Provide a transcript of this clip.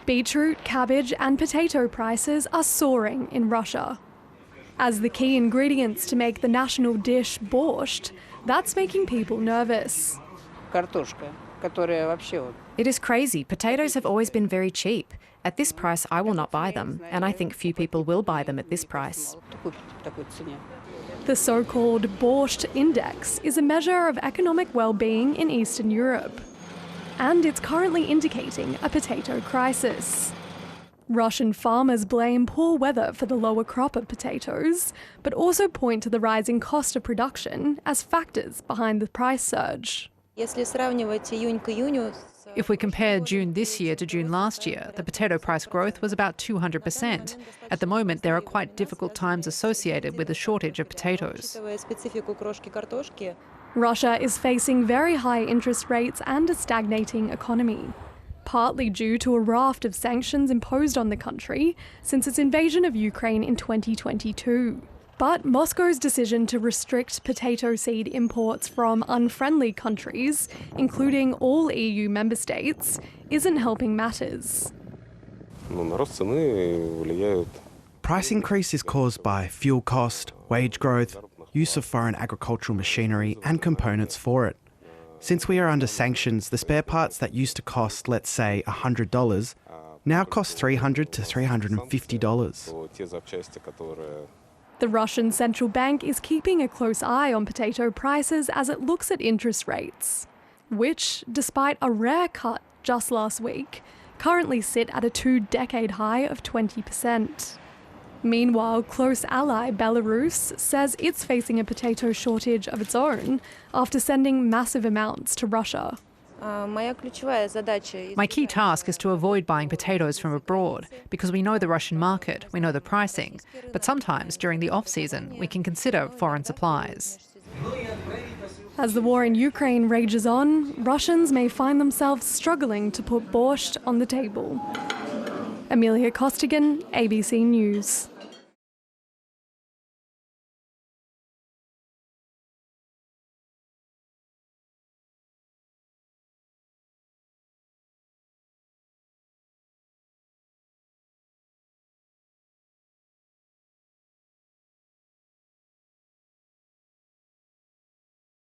Beetroot, cabbage and potato prices are soaring in Russia. As the key ingredients to make the national dish borscht, that's making people nervous. It is crazy. Potatoes have always been very cheap. At this price, I will not buy them, and I think few people will buy them at this price. The so-called Borscht Index is a measure of economic well-being in Eastern Europe, and it's currently indicating a potato crisis. Russian farmers blame poor weather for the lower crop of potatoes, but also point to the rising cost of production as factors behind the price surge. If we compare June this year to June last year, the potato price growth was about 200%. At the moment, there are quite difficult times associated with the shortage of potatoes. Russia is facing very high interest rates and a stagnating economy, partly due to a raft of sanctions imposed on the country since its invasion of Ukraine in 2022. But Moscow's decision to restrict potato seed imports from unfriendly countries, including all EU member states, isn't helping matters. Price increase is caused by fuel cost, wage growth, use of foreign agricultural machinery and components for it. Since we are under sanctions, the spare parts that used to cost, let's say, $100, now cost $300 to $350. The Russian central bank is keeping a close eye on potato prices as it looks at interest rates, which, despite a rare cut just last week, currently sit at a two-decade high of 20%. Meanwhile, close ally Belarus says it's facing a potato shortage of its own after sending massive amounts to Russia. My key task is to avoid buying potatoes from abroad because we know the Russian market, we know the pricing, but sometimes during the off-season we can consider foreign supplies. As the war in Ukraine rages on, Russians may find themselves struggling to put borscht on the table. Amelia Costigan, ABC News.